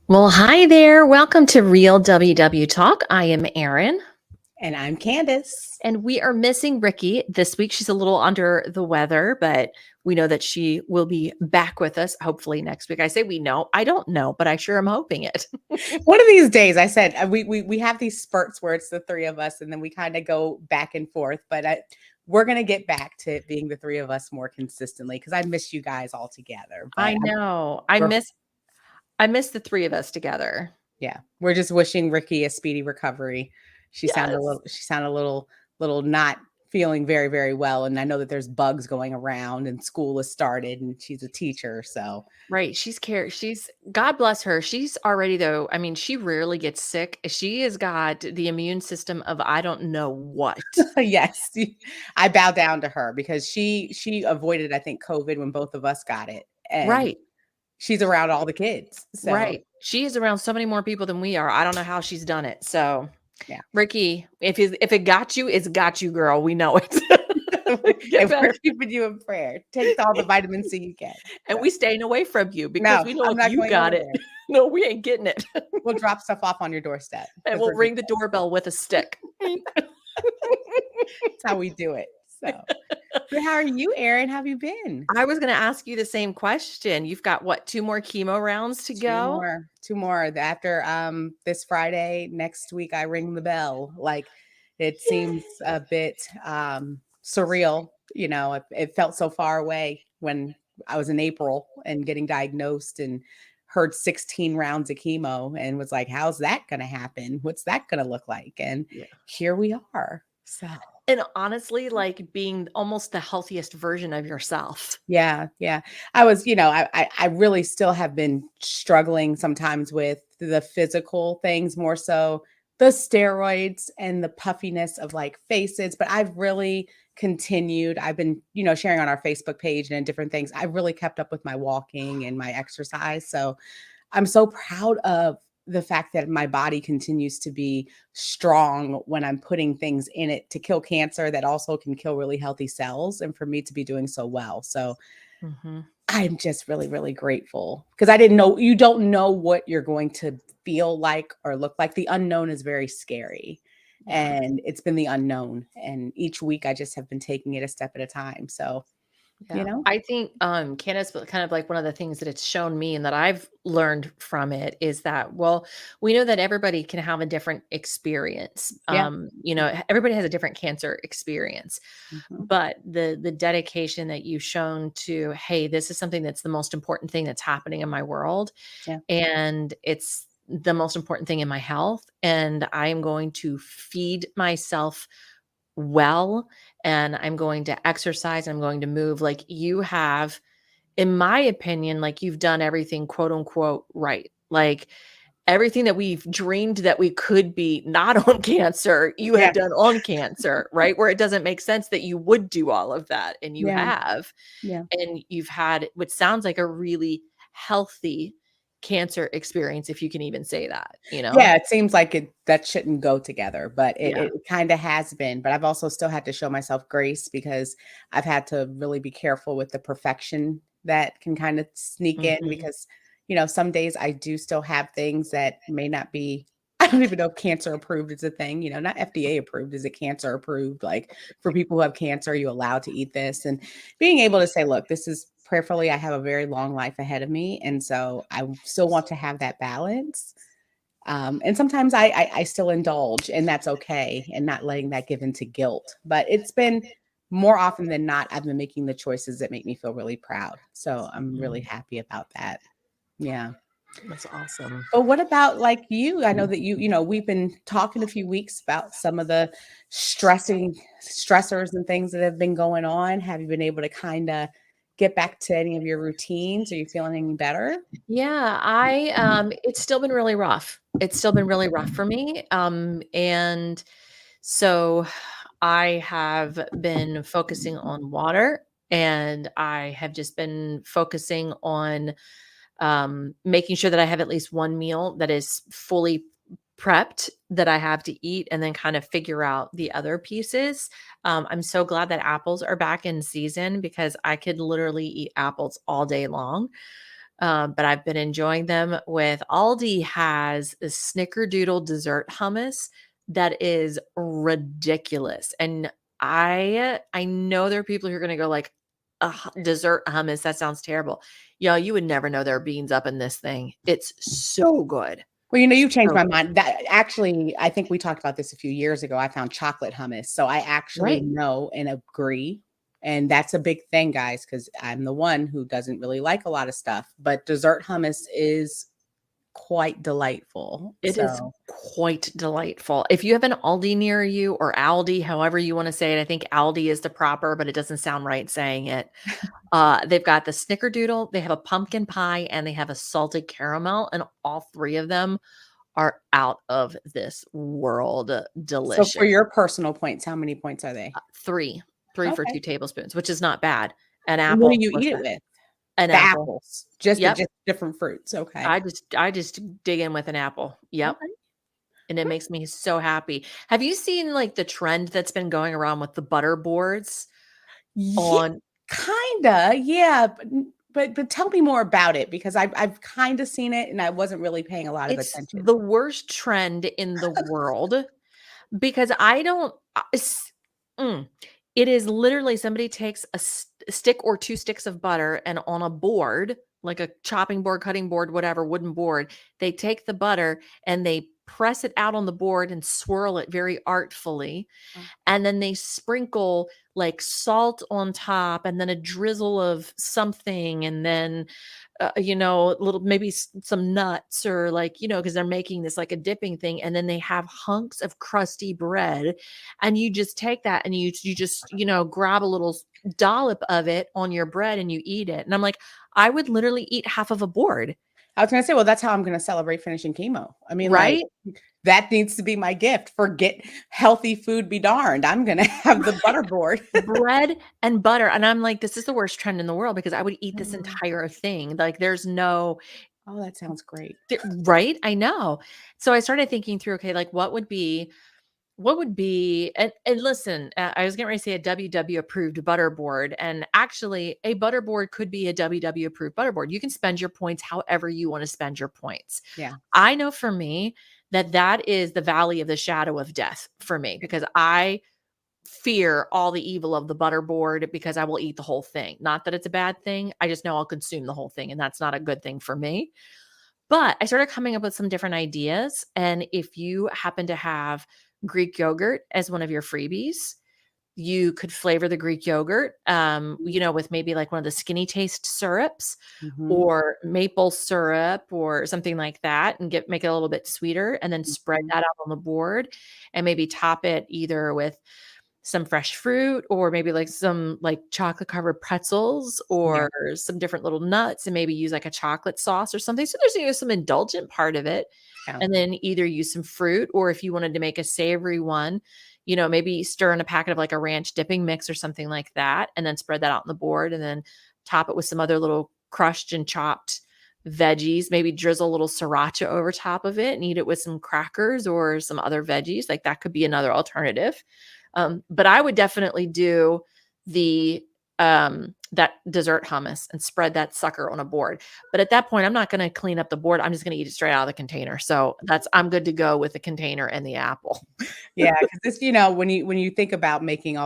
Well, hi there. Welcome to Real WW Talk. I am Erin, And I'm Candice. and we are missing Rikki this week. She's a little under the weather, but we know that she will be back with us hopefully next week. I say we know. I don't know, but I sure am hoping it. One of these days, I said we have these spurts where it's the three of us, and then we kind of go back and forth. But we're gonna get back to it being the three of us more consistently because I miss you guys all together. I know. I miss the three of us together. Yeah, we're just wishing Rikki a speedy recovery. She sounded a Yes. little. She sounded a little not feeling very, very well. And I know that there's bugs going around, and school has started, and she's a teacher, so Right. She's God bless her. She's already though. I mean, she rarely gets sick. She has got the immune system of I don't know what. yes, I bow down to her because she avoided, I think, COVID when both of us got it, and Right. she's around all the kids. So Right. She is around so many more people than we are. I don't know how she's done it. So, yeah, Rikki, if it got you, it's got you, girl. We know it. Get and we're better. keeping you in prayer. Take all the vitamin C you get. And So, we staying away from you because no, we know I'm if not you going got over it, there. no, we ain't getting it. We'll drop stuff off on your doorstep And because we'll we're good ring the guys. doorbell with a stick. That's how we do it. So how are you, Erin? How have you been? I was going to ask you the same question. You've got what, two more chemo rounds to go? Two more. After this Friday, next week I ring the bell. Like it seems a bit surreal. You know, it felt so far away when I was in April and getting diagnosed and heard 16 rounds of chemo and was like, how's that gonna happen? What's that gonna look like? And Yeah. here we are. So And honestly, like being almost the healthiest version of yourself. yeah, yeah. I was, I really still have been struggling sometimes with the physical things more so the steroids and the puffiness of like faces, but I've really continued. I've been, sharing on our Facebook page and in different things. I've really kept up with my walking and my exercise. So I'm so proud of the fact that my body continues to be strong when I'm putting things in it to kill cancer that also can kill really healthy cells and for me to be doing so well. So Mm-hmm. I'm just really, really grateful because I didn't know you don't know what you're going to feel like or look like. The unknown is very scary. Yeah. And it's been the unknown. And each week I just have been taking it a step at a time. So, Yeah. I think Candace, kind of like one of the things that it's shown me and that I've learned from it is that, well, we know that everybody can have a different experience. yeah. Everybody has a different cancer experience, Mhm. but the dedication that you've shown to, hey, this is something that's the most important thing that's happening in my world. Yeah. And it's the most important thing in my health. And I am going to feed myself well, and I'm going to exercise, I'm going to move like you have, in my opinion, like you've done everything quote unquote right. Like everything that we've dreamed that we could be not on cancer, you have Yeah. done on cancer, right? Where it doesn't make sense that you would do all of that. And you Yeah. have, Yeah. and you've had what sounds like a really healthy cancer experience, if you can even say that, you know? Yeah, it seems like that shouldn't go together, but it, Yeah. it kind of has been. But I've also still had to show myself grace because I've had to really be careful with the perfection that can kind of sneak in Mhm. because, some days I do still have things that may not be, I don't even know if cancer approved is a thing, not FDA approved, is it cancer approved? Like for people who have cancer, are you allowed to eat this? And being able to say, look, this is prayerfully, I have a very long life ahead of me. And so I still want to have that balance. And sometimes I still indulge, and that's okay, and not letting that give into guilt. But it's been more often than not, I've been making the choices that make me feel really proud. So I'm really Mhm. happy about that. Yeah. That's awesome. But what about like you? I know that we've been talking a few weeks about some of the stressors and things that have been going on. Have you been able to kind of get back to any of your routines? Are you feeling any better? Yeah, it's still been really rough. It's still been really rough for me. And so I have been focusing on water, and I have just been focusing on making sure that I have at least one meal that is fully prepped that I have to eat, and then kind of figure out the other pieces. I'm so glad that apples are back in season because I could literally eat apples all day long. But I've been enjoying them with Aldi has a snickerdoodle dessert hummus that is ridiculous. And I know there are people who are going to go like, dessert hummus, that sounds terrible. Yo, you would never know there are beans up in this thing. It's so good. Well, you've changed So my good. mind. That actually, I think we talked about this a few years ago. I found chocolate hummus. So I actually Right. know and agree. And that's a big thing, guys, because I'm the one who doesn't really like a lot of stuff. But dessert hummus is quite delightful. It is So quite delightful. If you have an Aldi near you or Aldi, however you want to say it, I think Aldi is the proper, but it doesn't sound right saying it. They've got the snickerdoodle, they have a pumpkin pie, and they have a salted caramel, and all three of them are out of this world so for delicious. your personal points, how many points are they? 3, 3 for Okay. 2 tablespoons, which is not bad. An And what do apple, you what's eat it that? with? An The apple. apples, just Yep. different fruits. Okay. I just dig in with an apple. Yep. Okay. And it makes me so happy. Have you seen, like, the trend that's been going around with the butter boards Yeah, on kinda. Yeah, but tell me more about it because I've kinda seen it and I wasn't really paying a lot of it's attention. the worst trend in the world because I don't mm, it is literally somebody takes a stick or 2 sticks of butter and on a board, like a chopping board, cutting board, whatever, wooden board, they take the butter and they press it out on the board and swirl it very artfully, Oh, and then they sprinkle like salt on top and then a drizzle of something and then a little maybe some nuts or like because they're making this like a dipping thing, and then they have hunks of crusty bread, and you just take that and you just grab a little dollop of it on your bread and you eat it, and I'm like, I would literally eat half of a board. I was gonna say, well, that's how I'm gonna celebrate finishing chemo. I mean, like, Right. that needs to be my gift. Forget healthy food be darned. I'm gonna have the butter board. Bread and butter, and I'm like, this is the worst trend in the world because I would eat this Mm. entire thing. Like, there's no Oh, that sounds great. right? I know. So I started thinking through, okay, like what would be and listen, I was getting ready to say a WW approved butter board, and actually a butter board could be a WW approved butter board. You can spend your points however you want to spend your points. Yeah. I know for me that is the valley of the shadow of death for me because I fear all the evil of the butter board because I will eat the whole thing. Not that it's a bad thing. I just know I'll consume the whole thing, and that's not a good thing for me. But I started coming up with some different ideas. And if you happen to have Greek yogurt as one of your freebies, you could flavor the Greek yogurt, with maybe like one of the skinny taste syrups Mhm, or maple syrup or something like that, and make it a little bit sweeter, and then spread mhm. that out on the board and maybe top it either with some fresh fruit or maybe like some like chocolate covered pretzels Yeah, or some different little nuts, and maybe use like a chocolate sauce or something. So there's some indulgent part of it. yeah. And then either use some fruit, or if you wanted to make a savory one, maybe stir in a packet of like a ranch dipping mix or something like that, and then spread that out on the board, and then top it with some other little crushed and chopped veggies, maybe drizzle a little sriracha over top of it and eat it with some crackers or some other veggies. Like that could be another alternative. But I would definitely do the that dessert hummus and spread that sucker on a board. But at that point, I'm not going to clean up the board. I'm just going to eat it straight out of the container. So I'm good to go with the container and the apple. Yeah, because this, when you think about making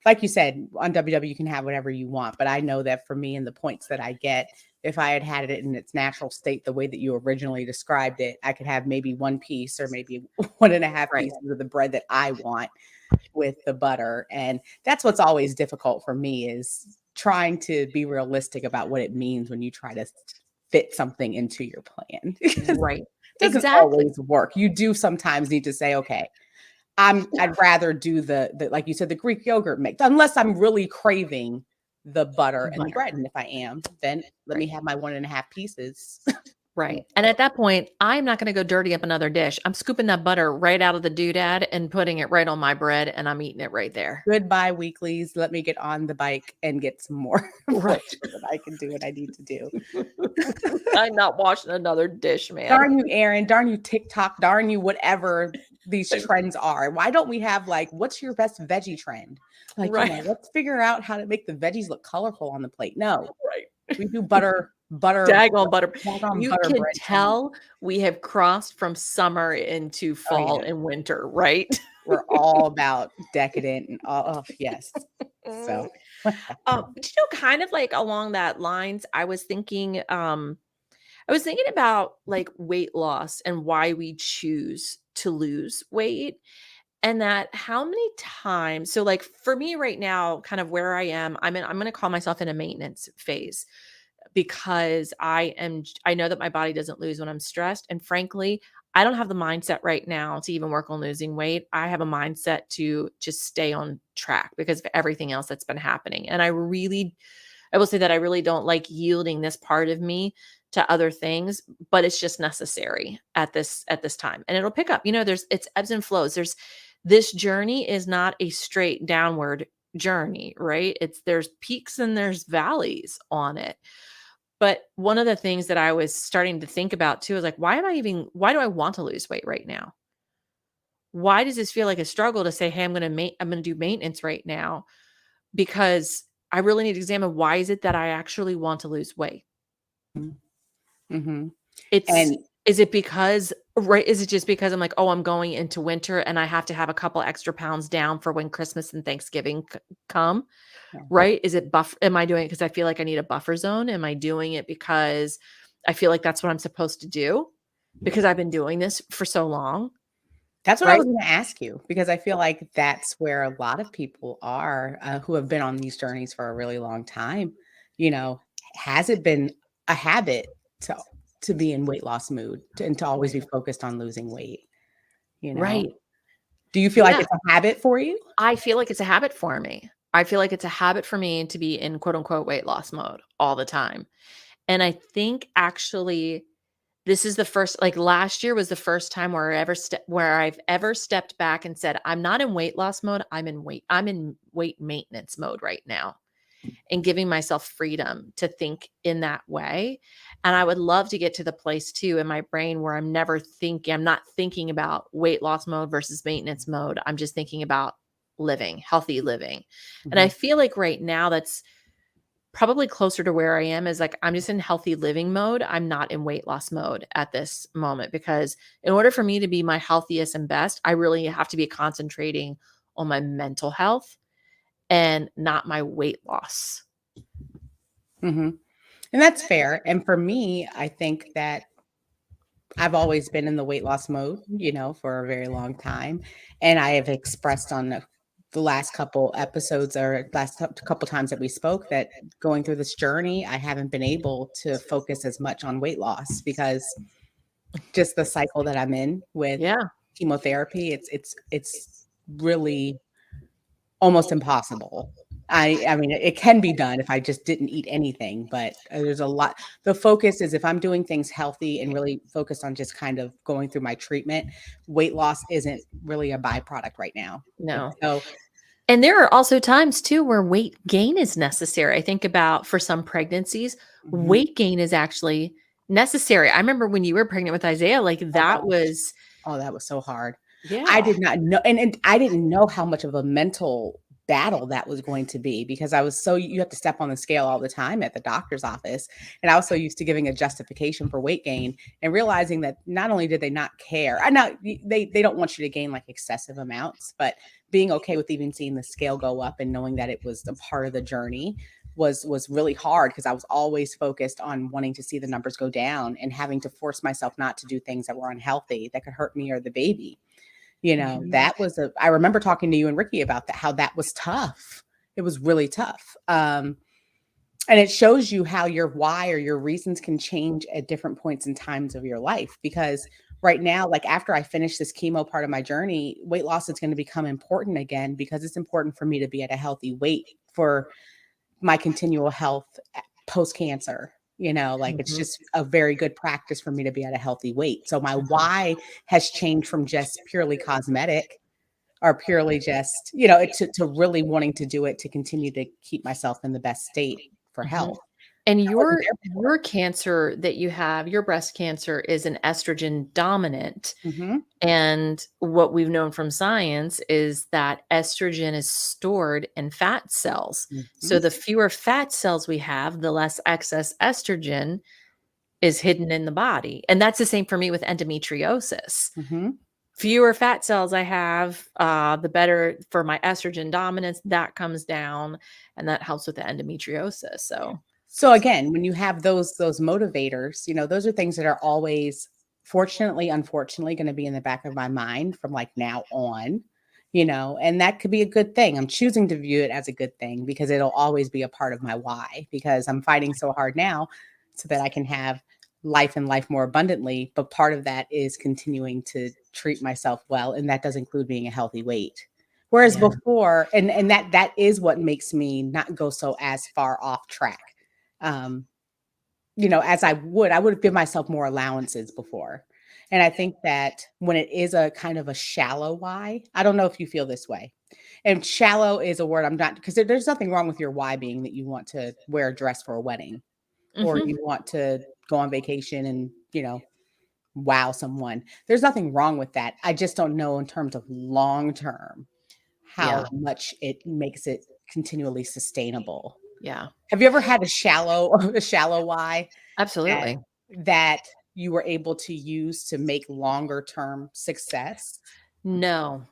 like you said, on WW, you can have whatever you want, but I know that for me and the points that I get, if I had had it in its natural state, the way that you originally described it, I could have maybe 1 piece or maybe 1.5 Right. pieces of the bread that I want with the butter, and that's what's always difficult for me is trying to be realistic about what it means when you try to fit something into your plan because Right. it doesn't Exactly. always work. You do sometimes need to say, "Okay, I'd rather do the like you said, the Greek yogurt mix, unless I'm really craving the butter and the Butter. bread, and if I am, then let me Right. have my 1.5 pieces." Right. And at that point, I'm not going to go dirty up another dish. I'm scooping that butter right out of the doodad and putting it right on my bread, and I'm eating it right there. Goodbye weeklies, let me get on the bike and get some more bread Right. so that I can do what I need to do. I'm not washing another dish, man. Darn you, Erin. Darn you, TikTok. Darn you, whatever these trends are. Why don't we have like, what's your best veggie trend? Like, Right. let's figure out how to make the veggies look colorful on the plate. No, Right. we do butter butter, Daggone butter. daggone You butter can bread time. tell we have crossed from summer into Oh fall yeah. and winter, right? We're all about decadent and all, oh yes. So Mm. But kind of like along that lines, I was thinking about like weight loss and why we choose to lose weight. And that how many times, so like for me right now, kind of where I am, I'm gonna call myself in a maintenance phase because I know that my body doesn't lose when I'm stressed. And frankly, I don't have the mindset right now to even work on losing weight. I have a mindset to just stay on track because of everything else that's been happening. And I will say that I really don't like yielding this part of me to other things, but it's just necessary at this time. And it'll pick up. It's ebbs and flows. This journey is not a straight downward journey, right? There's peaks and there's valleys on it. But one of the things that I was starting to think about too is like, why do I want to lose weight right now? Why does this feel like a struggle to say, hey, I'm going to do maintenance right now? Because I really need to examine why is it that I actually want to lose weight? mm-hmm. It's And Is it because right? Is it just because I'm like, oh, I'm going into winter and I have to have a couple extra pounds down for when Christmas and Thanksgiving come? yeah. Right? Am I doing it because I feel like I need a buffer zone? Am I doing it because I feel like that's what I'm supposed to do? Because I've been doing this for so long, That's what I right? was going to ask you, because I feel like that's where a lot of people are, who have been on these journeys for a really long time. You know, has it been a habit to be in weight loss mood and to always be focused on losing weight? You know, Right. do you feel like Yeah. it's a habit for you? I feel like it's a habit for me. I feel like it's a habit for me to be in quote unquote weight loss mode all the time. And I think actually this is the first, like last year was the first time where I've ever stepped back and said, I'm not in weight loss mode. I'm in weight maintenance mode right now, and giving myself freedom to think in that way. And I would love to get to the place too in my brain where I'm not thinking about weight loss mode versus maintenance mode. I'm just thinking about healthy living. And I Mhm. feel like right now that's probably closer to where I am is like I'm just in healthy living mode. I'm not in weight loss mode at this moment because in order for me to be my healthiest and best, I really have to be concentrating on my mental health and not my weight loss. Mhm. And that's fair. And for me, I think that I've always been in the weight loss mode, for a very long time. And I have expressed on the last couple episodes or couple times that we spoke that going through this journey, I haven't been able to focus as much on weight loss because just the cycle that I'm in with Yeah. chemotherapy, it's really almost impossible. I mean, it can be done if I just didn't eat anything, but there's a lot. The focus is if I'm doing things healthy and really focused on just kind of going through my treatment, weight loss isn't really a byproduct right now. And No. so, And there are also times too where weight gain is necessary. I think about for some pregnancies, mhm. weight gain is actually necessary. I remember when you were pregnant with Isaiah, like Oh that gosh. was, Oh, that was so hard. I yeah. did not know, and I didn't know how much of a mental battle that was going to be because I was so you have to step on the scale all the time at the doctor's office, and I was so used to giving a justification for weight gain and realizing that not only did they not care, I know they don't want you to gain like excessive amounts, but being okay with even seeing the scale go up and knowing that it was a part of the journey was really hard because I was always focused on wanting to see the numbers go down and having to force myself not to do things that were unhealthy that could hurt me or the baby. Mhm. That was I remember talking to you and Rikki about that, how that was tough. It was really tough. And it shows you how your why or your reasons can change at different points and times of your life. Because right now, like after I finish this chemo part of my journey, weight loss is going to become important again because it's important for me to be at a healthy weight for my continual health post cancer. Like it's Mhm. just a very good practice for me to be at a healthy weight. So my why has changed from just purely cosmetic or purely just, to really wanting to do it to continue to keep myself in the best state for Mhm. health. And I wasn't there your before. cancer that you have, your breast cancer is an estrogen dominant. Mhm, And what we've known from science is that estrogen is stored in fat cells. So mhm, the fewer fat cells we have, the less excess estrogen is hidden in the body. And that's the same for me with endometriosis. mhm. Fewer fat cells I have, the better for my estrogen dominance. That comes down, and that helps with the endometriosis. So, So again, when you have those motivators, those are things that are always fortunately, unfortunately gonna be in the back of my mind from, like, now on, and that could be a good thing. I'm choosing to view it as a good thing because it'll always be a part of my why, because I'm fighting so hard now so that I can have life and life more abundantly, but part of that is continuing to treat myself well, and that does include being a healthy weight. Whereas yeah, before, and that is what makes me not go so as far off track, um, as I would give myself more allowances before. And I think that when it is a kind of a shallow why, I don't know if you feel this way. And shallow is a word I'm not, because there's nothing wrong with your why being that you want to wear a dress for a wedding, or hmm, you want to go on vacation and, wow someone. There's nothing wrong with that. I just don't know in terms of long term how yeah, much it makes it continually sustainable. yeah, Have you ever had a shallow a shallow why that absolutely. that you were able to use to make longer term success? No.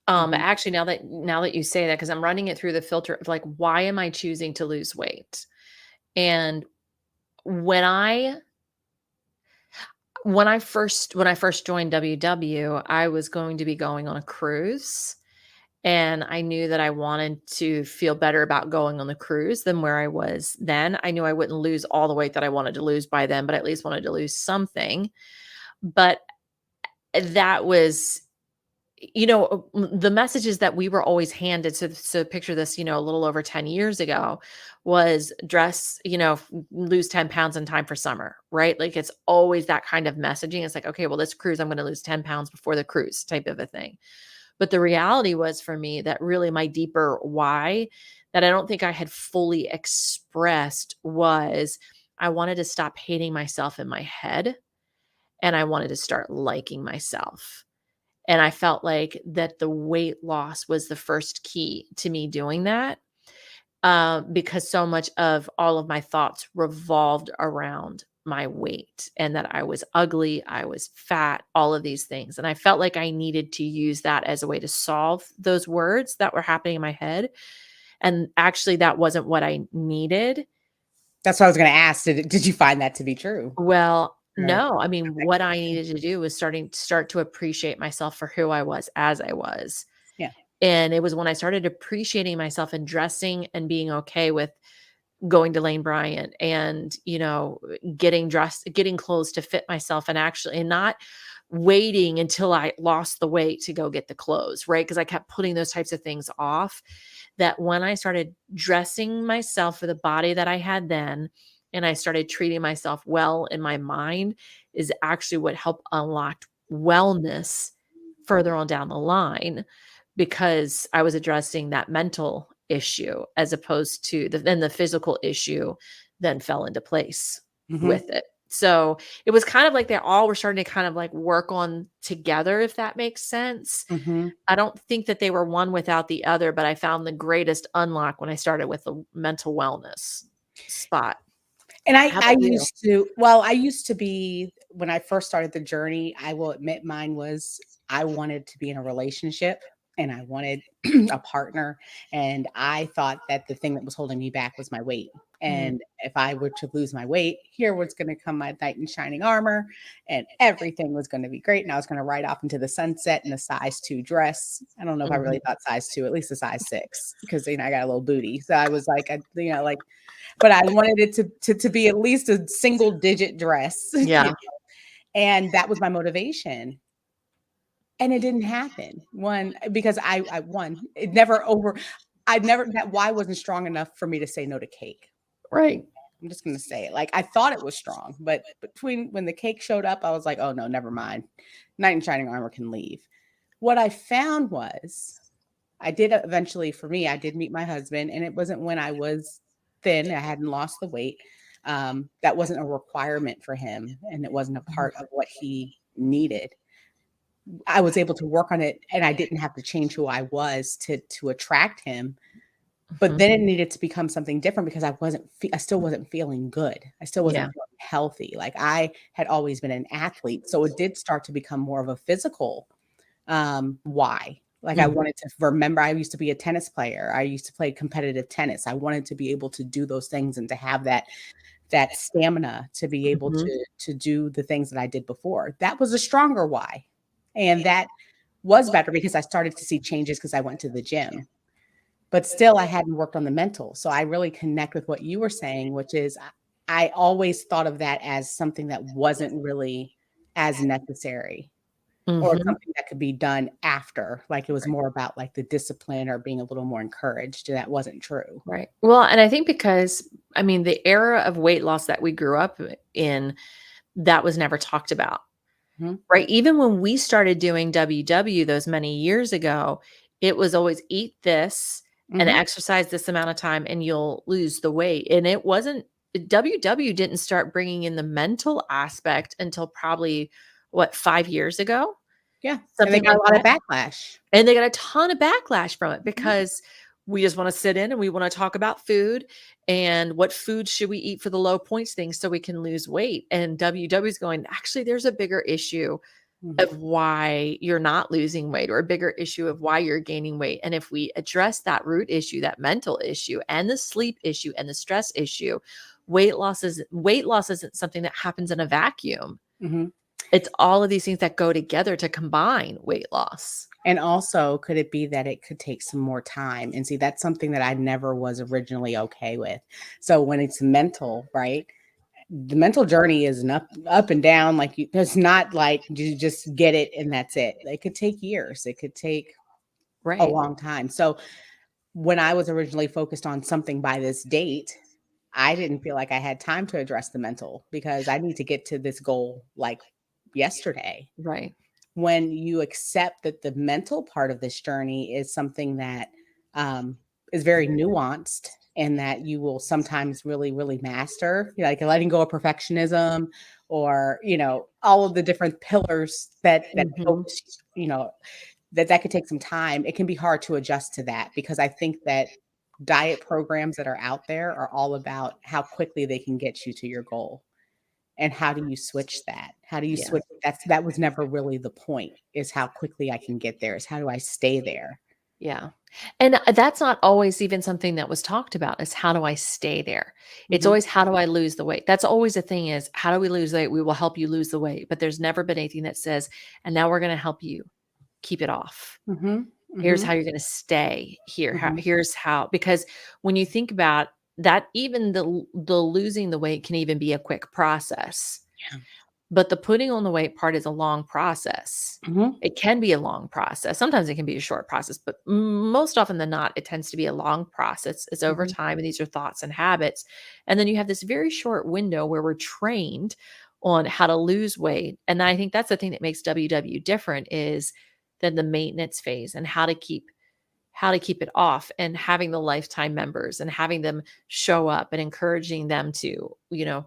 Mhm, Actually, now that you say that, because I'm running it through the filter of like, why am I choosing to lose weight? And when I when I first joined WW, I was going to be going on a cruise. And I knew that I wanted to feel better about going on the cruise than where I was then. I knew I wouldn't lose all the weight that I wanted to lose by then, but I at least wanted to lose something. But that was, the messages that we were always handed. So picture this, a little over 10 years ago was dress, lose 10 pounds in time for summer, right? Like it's always that kind of messaging. It's like, okay, well, this cruise, I'm going to lose 10 pounds before the cruise type of a thing. But the reality was for me that really my deeper why that I don't think I had fully expressed was I wanted to stop hating myself in my head and I wanted to start liking myself. And I felt like that the weight loss was the first key to me doing that, because so much of all of my thoughts revolved around my weight and that I was ugly, I was fat, all of these things. And I felt like I needed to use that as a way to solve those words that were happening in my head. And actually, that wasn't what I needed. that's what I was gonna ask. Did you find that to be true? Well, Or no, I mean, that what I connection? needed to do was start to appreciate myself for who I was as I was. Yeah. And it was when I started appreciating myself and dressing and being okay with going to Lane Bryant and, getting dressed, getting clothes to fit myself and actually and not waiting until I lost the weight to go get the clothes, right? Because I kept putting those types of things off. That when I started dressing myself for the body that I had then, and I started treating myself well in my mind, is actually what helped unlock wellness further on down the line because I was addressing that mental issue as opposed to then the physical issue then fell into place Mhm, with it. So it was kind of like they all were starting to kind of like work on together, if that makes sense. mhm. I don't think that they were one without the other, but I found the greatest unlock when I started with the mental wellness spot. And I How I about you? used to be, when I first started the journey, I will admit mine was, I wanted to be in a relationship and I wanted a partner, and I thought that the thing that was holding me back was my weight. Mm, And if I were to lose my weight, here was gonna come my knight in shining armor, and everything was gonna be great, and I was gonna ride off into the sunset in a size 2 dress. I don't know if I really mhm. thought size 2, at least a size 6, because, I got a little booty. So I was like, like, but I wanted it to be at least a single digit dress, Yeah, and that was my motivation. And it didn't happen. One, because I one, it never over I never that why wasn't strong enough for me to say no to cake. right. I'm just gonna say it. Like, I thought it was strong, but between when the cake showed up, I was like, "Oh no, never mind. Knight in shining armor can leave." What I found was I did eventually, for me, I did meet my husband, and it wasn't when I was thin, I hadn't lost the weight, That wasn't a requirement for him, and it wasn't a part of what he needed. I was able to work on it, and I didn't have to change who I was to attract him. But Mhm. then it needed to become something different because I still wasn't feeling good. I still Yeah. wasn't feeling healthy. Like, I had always been an athlete, so it did start to become more of a physical, why. Like, I Mhm. wanted to remember I used to be a tennis player. I used to play competitive tennis. I wanted to be able to do those things and to have that stamina to be able Mhm. to do the things that I did before. That was a stronger why. And that was better because I started to see changes because I went to the gym. But still, I hadn't worked on the mental. So I really connect with what you were saying, which is I always thought of that as something that wasn't really as necessary or Mhm. something that could be done after. Like, it was more about like the discipline or being a little more encouraged. And that wasn't true. Right. Well, and I think because, I mean, the era of weight loss that we grew up in, that was never talked about, Mhm. right? Even when we started doing WW those many years ago, it was always eat this and Mhm. exercise this amount of time and you'll lose the weight. And it wasn't, WW didn't start bringing in the mental aspect until probably what, 5 years ago, Yeah. And they something got like a lot of that. backlash. And they got a ton of backlash from it Mhm. because we just wanna sit in and we wanna talk about food and what food should we eat for the low points thing so we can lose weight, and WW is going, "Actually, there's a bigger issue Mhm. of why you're not losing weight or a bigger issue of why you're gaining weight, and if we address that root issue, that mental issue, and the sleep issue, and the stress issue, weight loss isn't something that happens in a vacuum. Mhm. It's all of these things that go together to combine weight loss." And also, could it be that it could take some more time? And see, that's something that I never was originally okay with. So when it's mental, right? The mental journey is an up and down. Like, it's not like you just get it and that's it. It could take years. It could take a Right, long time. So when I was originally focused on something by this date, I didn't feel like I had time to address the mental because I need to get to this goal like yesterday. right. When you accept that the mental part of this journey is something that is very nuanced and that you will sometimes really, really master, like letting go of perfectionism or, all of the different pillars that Mhm. focus, that could take some time. It can be hard to adjust to that because I think that diet programs that are out there are all about how quickly they can get you to your goal. And how do you switch that? How do you Yeah. switch that was never really the point, is how quickly I can get there, is how do I stay there? Yeah. And that's not always even something that was talked about is how do I stay there? It's Mhm, always how do I lose the weight? That's always the thing is how do we lose the weight? We will help you lose the weight. But there's never been anything that says, and now we're going to help you keep it off. mhm, Here's mhm, how you're going to stay here. mhm, Here's how, because when you think about that, even the losing the weight can even be a quick process. yeah, But the putting on the weight part is a long process. mhm, It can be a long process. Sometimes it can be a short process, but most often than not, it tends to be a long process. It's over mhm, time, and these are thoughts and habits. And then you have this very short window where we're trained on how to lose weight. And I think that's the thing that makes WW different is than the maintenance phase and how to keep it off and having the lifetime members and having them show up and encouraging them to,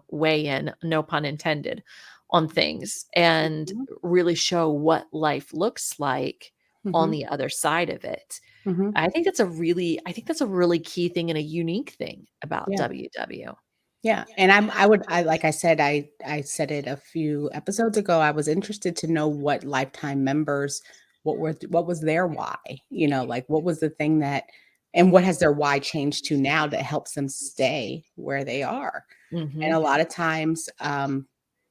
weigh in, no pun intended, on things and mhm, really show what life looks like on mhm, the other side of it. mhm, I think that's a really key thing and a unique thing about yeah, WW. yeah, and I like I said, I said it a few episodes ago, I was interested to know what lifetime members, what was their why? Like, what was the thing that and what has their why changed to now that helps them stay where they are? And Mhm. a lot of times,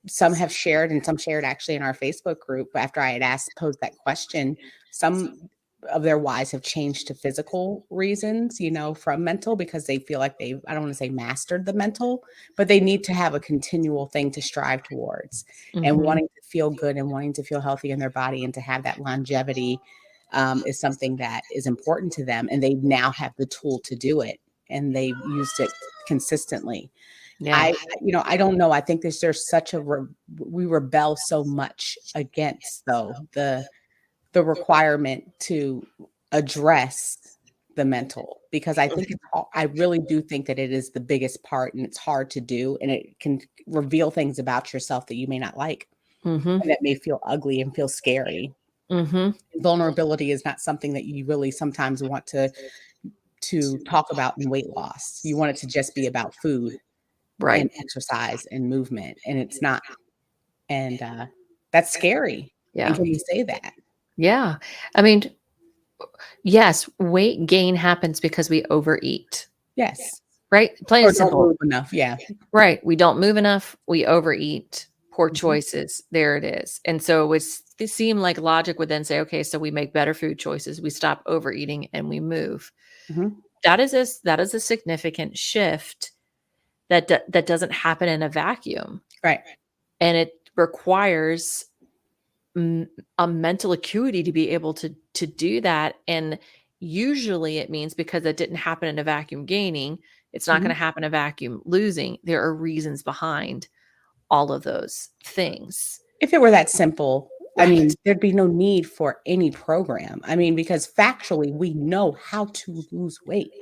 some have shared and some shared actually in our Facebook group after I had posed that question. Some of their whys have changed to physical reasons, from mental because they feel like I don't want to say mastered the mental, but they need to have a continual thing to strive towards and Mhm. wanting to feel good and wanting to feel healthy in their body and to have that longevity is something that is important to them. And they now have the tool to do it and they've used it consistently. Yeah. I don't know. I think there's such we rebel so much against though the requirement to address the mental, because I think I really do think that it is the biggest part, and it's hard to do, and it can reveal things about yourself that you may not like, Mhm. and that may feel ugly and feel scary. Mhm. Vulnerability is not something that you really sometimes want to talk about in weight loss. You want it to just be about food and Right. exercise and movement, and it's not. And that's scary. And Yeah. can we say that? Yeah. I mean, yes, weight gain happens because we overeat, Yes. right? Plain Or and don't simple. move enough. Yeah. Right. We don't move enough. We overeat. Poor Mhm. choices. There it is. And so it seemed like logic would then say, okay, so we make better food choices. We stop overeating and we move. Mhm. That is a significant shift that doesn't happen in a vacuum, Right. and it requires a mental acuity to be able to do that. And usually it means because it didn't happen in a vacuum gaining, it's not going Mhm. to happen in a vacuum losing. There are reasons behind all of those things. If it were that simple, I Right. mean, there'd be no need for any program. I mean, because factually, we know how to lose weight.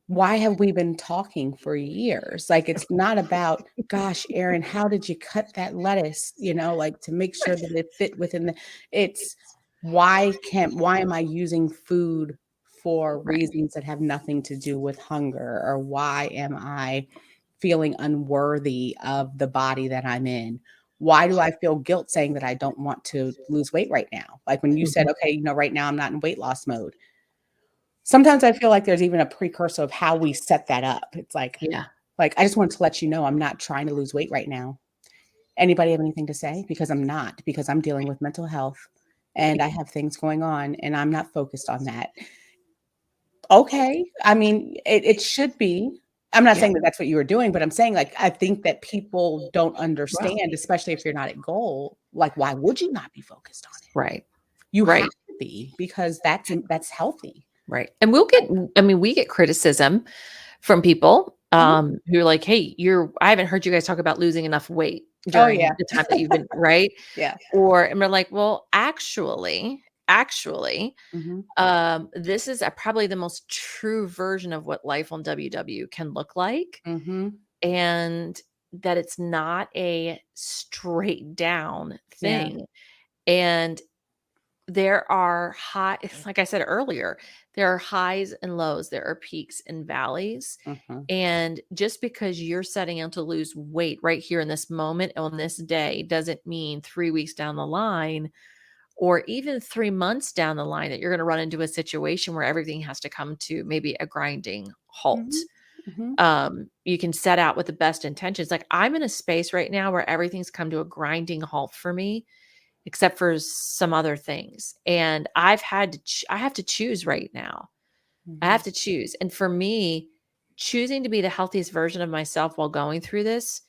Why have we been talking for years? Like, it's not about, gosh, Erin, how did you cut that lettuce? Like to make sure that it fit within it's why am I using food for Right. reasons that have nothing to do with hunger? Or why am I feeling unworthy of the body that I'm in? Why do I feel guilt saying that I don't want to lose weight right now? Like when you said, Mhm. okay, right now I'm not in weight loss mode. Sometimes I feel like there's even a precursor of how we set that up. It's Yeah. like, I just wanted to let you know I'm not trying to lose weight right now. Anybody have anything to say? Because I'm not, because I'm dealing with mental health and I have things going on and I'm not focused on that. Okay. I mean, it should be. I'm not Yeah. saying that that's what you were doing, but I'm saying, like, I think that people don't Well, understand, especially if you're not at goal. Like, why would you not be focused on it? right. You have Right. to be, because that's healthy. Right. And we get criticism from people Mhm. who are like, hey, I haven't heard you guys talk about losing enough weight Oh, yeah. during the time that you've been right. Yeah. And we're like, well, actually, Mhm. this is probably the most true version of what life on WW can look like. Mhm. And that it's not a straight down Yeah. thing. And there are like I said earlier, there are highs and lows, there are peaks and valleys. Mhm. And just because you're setting out to lose weight right here in this moment on this day doesn't mean 3 weeks down the line or even 3 months down the line that you're going to run into a situation where everything has to come to maybe a grinding halt. Mhm. Mhm. You can set out with the best intentions. Like I'm in a space right now where everything's come to a grinding halt for me except for some other things. And I have to choose right now. I have Mhm. to choose. And for me, choosing to be the healthiest version of myself while going through this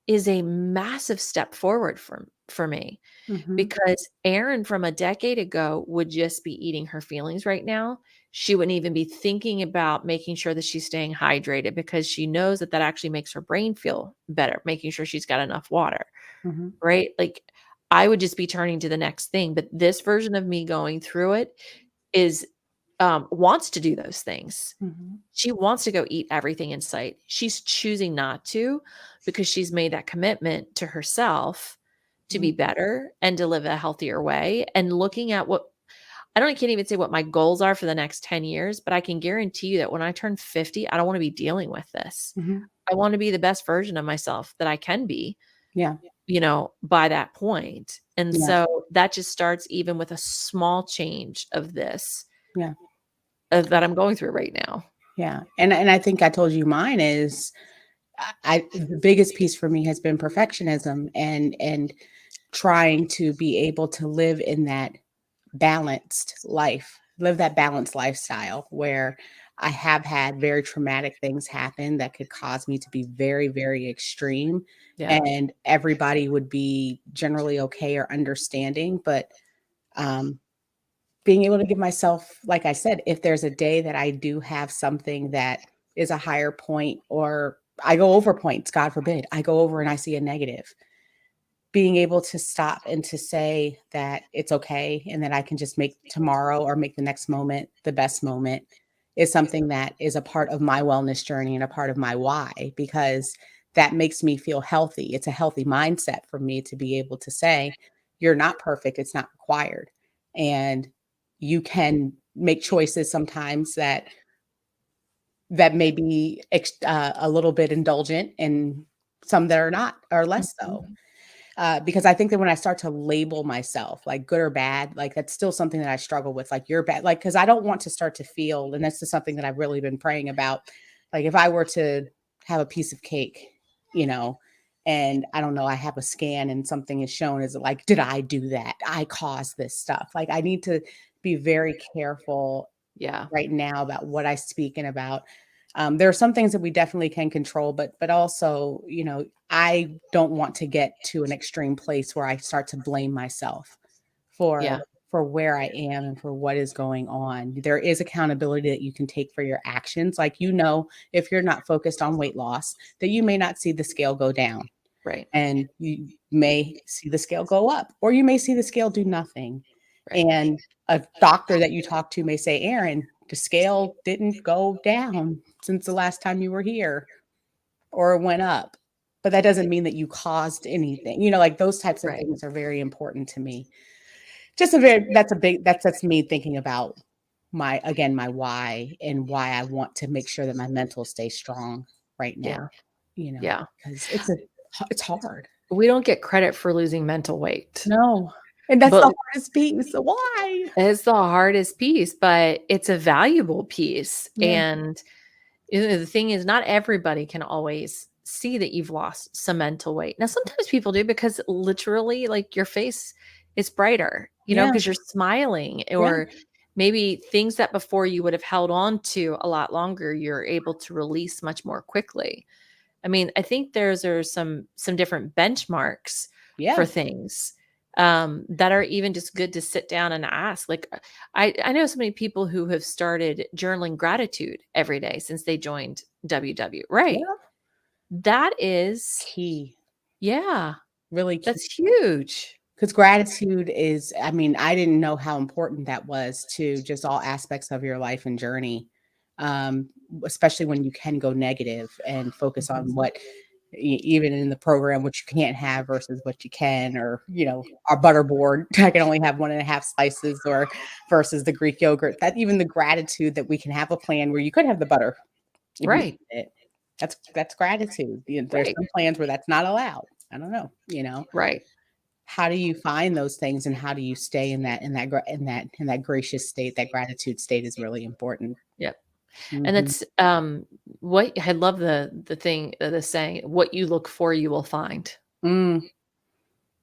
is a massive step forward for me Mhm. because Erin from a decade ago would just be eating her feelings right now. She wouldn't even be thinking about making sure that she's staying hydrated because she knows that that actually makes her brain feel better, making sure she's got enough water. Mhm. Right? Like, I would just be turning to the next thing, but this version of me going through it is, wants to do those things. Mhm. She wants to go eat everything in sight. She's choosing not to because she's made that commitment to herself to be Mhm. better and to live a healthier way and looking at I can't even say what my goals are for the next 10 years, but I can guarantee you that when I turn 50, I don't wanna be dealing with this. Mhm. I wanna be the best version of myself that I can be Yeah. by that point. And Yeah. so that just starts even with a small change of this Yeah. that I'm going through right now. Yeah. And I think I told you mine is the biggest piece for me has been perfectionism and trying to be able to live in that live that balanced lifestyle where I have had very traumatic things happen that could cause me to be very, very extreme. Yeah. And everybody would be generally okay or understanding. But um, being able to give myself, like I said, if there's a day that I do have something that is a higher point, or I go over points, God forbid, I go over and I see a negative. being able to stop and to say that it's okay and that I can just make tomorrow or make the next moment the best moment is something that is a part of my wellness journey and a part of my why, because that makes me feel healthy. It's a healthy mindset for me to be able to say, you're not perfect, it's not required. And you can make choices sometimes that may be a little bit indulgent and some that are not, or less so. Mhm. Because I think that when I start to label myself like good or bad, like that's still something that I struggle with. Like you're bad, like because I don't want to start to feel, and that's just something that I've really been praying about. Like if I were to have a piece of cake, you know, and I don't know, I have a scan and something is shown, is it like, did I do that? I caused this stuff. Like I need to be very careful Yeah. right now about what I speak and about. There are some things that we definitely can control, but also, you know, I don't want to get to an extreme place where I start to blame myself for Yeah. for where I am and for what is going on. There is accountability that you can take for your actions. Like, you know, if you're not focused on weight loss, that you may not see the scale go down Right. and you may see the scale go up, or you may see the scale do nothing. Right. And a doctor that you talk to may say, Erin, the scale didn't go down since the last time you were here, or it went up. But that doesn't mean that you caused anything. You know, like those types of Right. things are very important to me. Just a very, that's a big, that's me thinking about my, again, my why and why I want to make sure that my mental stays strong right now, Yeah. you know, Yeah. because it's hard. We don't get credit for losing mental weight, No. And that's the but hardest piece. So why? it's the hardest piece, but it's a valuable piece. Yeah. And the thing is, not everybody can always see that you've lost some mental weight. Now, sometimes people do because literally, like your face is brighter, Yeah. because you're smiling, Yeah. or maybe things that before you would have held on to a lot longer, you're able to release much more quickly. I mean, I think are some different benchmarks for Yeah. things that are even just good to sit down and ask. Like, I know so many people who have started journaling gratitude every day since they joined WW. Right? Yeah. That is, Key. yeah, Really key. that's huge. Because gratitude is, I mean, I didn't know how important that was to just all aspects of your life and journey. Especially when you can go negative and focus on Mhm. what even in the program, what you can't have versus what you can, or, you know, our butter board, I can only have 1.5 slices, or versus the Greek yogurt, that even the gratitude that we can have a plan where you could have the butter if you Right, wanted it. That's gratitude. You know, there's right, some plans where that's not allowed. I don't know, you know. right. How do you find those things and how do you stay in that gracious state? That gratitude state is really important. Yep. And Mhm. it's what I love the thing, the saying, what you look for, you will find. Mm.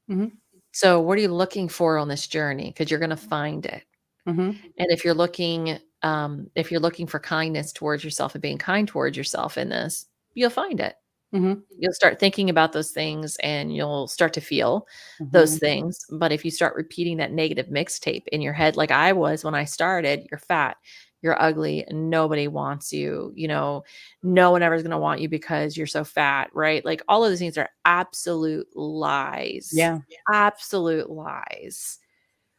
Mhm. So, what are you looking for on this journey? Because you're going to find it. Mhm. And if you're looking for kindness towards yourself and being kind towards yourself in this, you'll find it. Mhm. You'll start thinking about those things and you'll start to feel those Mhm. things. But if you start repeating that negative mixtape in your head, like I was when I started, you're fat, you're ugly, and nobody wants you, no one ever is going to want you because you're so fat, right? Like all of these things are absolute lies, Yeah. absolute lies.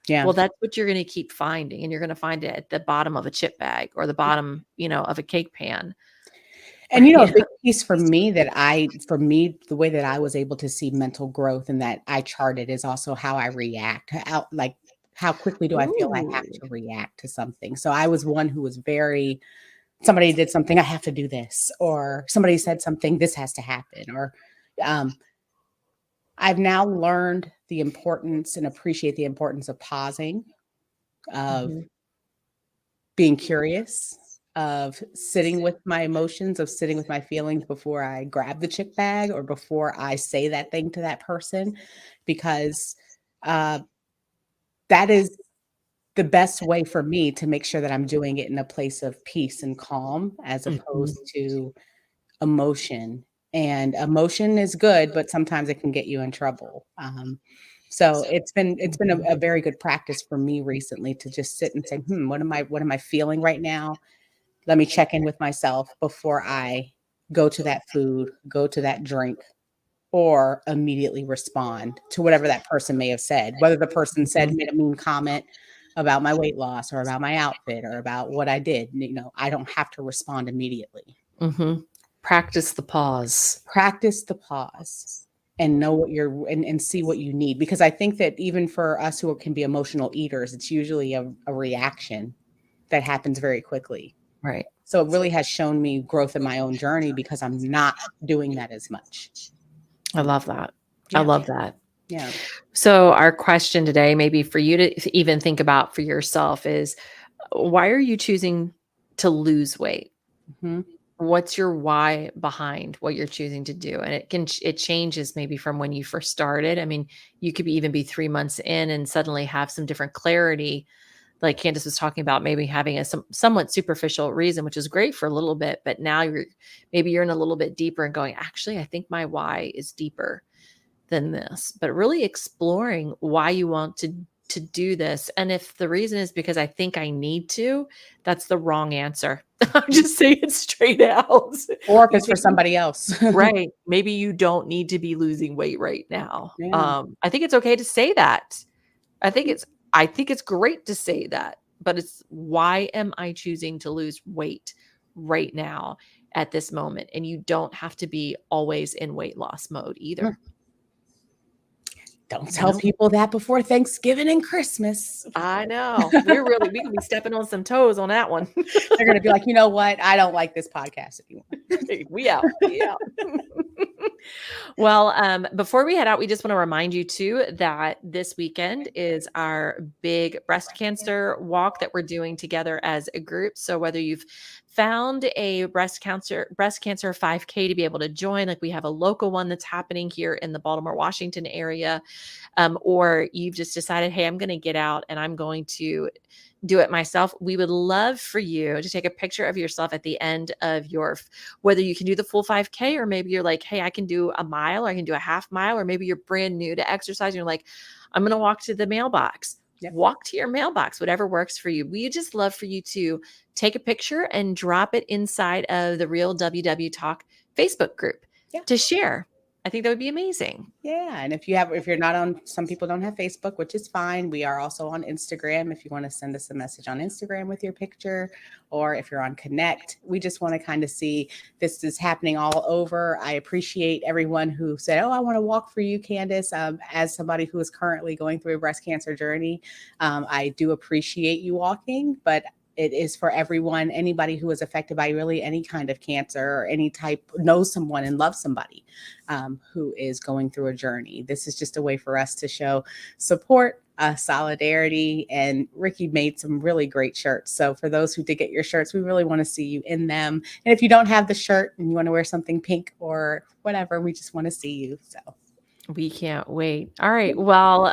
Yeah. Well, that's what you're gonna keep finding, and you're gonna find it at the bottom of a chip bag or the bottom, of a cake pan, And, you know, a right? big piece for me, the way that I was able to see mental growth and that I charted is also how I react. How quickly do I feel I have Ooh, to react to something? So I was one who was very, somebody did something, I have to do this, or somebody said something, this has to happen, or um, I've now learned the importance and appreciate the importance of pausing, of mhm, being curious, of sitting with my emotions, of sitting with my feelings before I grab the chick bag or before I say that thing to that person, because uh, that is the best way for me to make sure that I'm doing it in a place of peace and calm as mhm. opposed to emotion. And emotion is good, but sometimes it can get you in trouble. So it's been Mhm. a very good practice for me recently to just sit and say, what am I feeling right now? Let me check in with myself before I go to that food, go to that drink. or immediately respond to whatever that person may have said. Whether the person said, made a mean comment about my weight loss or about my outfit or about what I did, I don't have to respond immediately. Mm-hmm. Practice the pause. Practice the pause and know what and see what you need. Because I think that even for us who can be emotional eaters, it's usually a reaction that happens very quickly. Right. So it really has shown me growth in my own journey because I'm not doing that as much. I love that. Yeah. I love that. Yeah. So our question today, maybe for you to even think about for yourself, is why are you choosing to lose weight? Mm-hmm. What's your why behind what you're choosing to do? And it changes maybe from when you first started. I mean, you could even be 3 months in and suddenly have some different clarity. Like Candice was talking about, maybe having a somewhat superficial reason, which is great for a little bit, but now you're in a little bit deeper and going, actually, I think my why is deeper than this. But really exploring why you want to do this. And if the reason is because I think I need to, that's the wrong answer. I'm just saying it straight out. Or if it's for somebody else. Right. Maybe you don't need to be losing weight right now. Yeah. I think it's okay to say that. I think it's great to say that, but it's why am I choosing to lose weight right now at this moment? And you don't have to be always in weight loss mode either. Don't tell people that before Thanksgiving and Christmas. I know. We can be stepping on some toes on that one. They're going to be like, you know what? I don't like this podcast anymore. We out. Well, before we head out, we just want to remind you too that this weekend is our big breast cancer walk that we're doing together as a group. So whether you've found a breast cancer 5K to be able to join, like we have a local one that's happening here in the Baltimore, Washington area, or you've just decided, hey, I'm going to get out and I'm going to do it myself. We would love for you to take a picture of yourself at the end of whether you can do the full 5K, or maybe you're like, hey, I can do a mile, or I can do a half mile, or maybe you're brand new to exercise and you're like, I'm going to walk to the mailbox. Yep. Walk to your mailbox, whatever works for you. We just love for you to take a picture and drop it inside of the Real WW Talk Facebook group to share. I think that would be amazing. Yeah. And if you're not on, some people don't have Facebook, which is fine. We are also on Instagram. If you want to send us a message on Instagram with your picture, or if you're on Connect, we just want to kind of see this is happening all over. I appreciate everyone who said, oh, I want to walk for you, Candice. As somebody who is currently going through a breast cancer journey, I do appreciate you walking, but it is for everyone. Anybody who is affected by really any kind of cancer or any type, knows someone and loves somebody who is going through a journey. This is just a way for us to show support, solidarity, and Rikki made some really great shirts. So for those who did get your shirts, we really want to see you in them. And if you don't have the shirt and you want to wear something pink or whatever, we just want to see you. So we can't wait. All right. Well,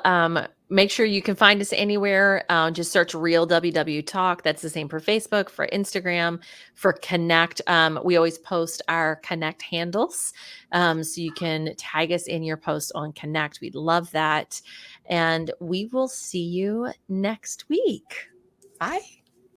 make sure you can find us anywhere. Just search Real WW Talk. That's the same for Facebook, for Instagram, for Connect. We always post our Connect handles. So you can tag us in your post on Connect. We'd love that. And we will see you next week. bye.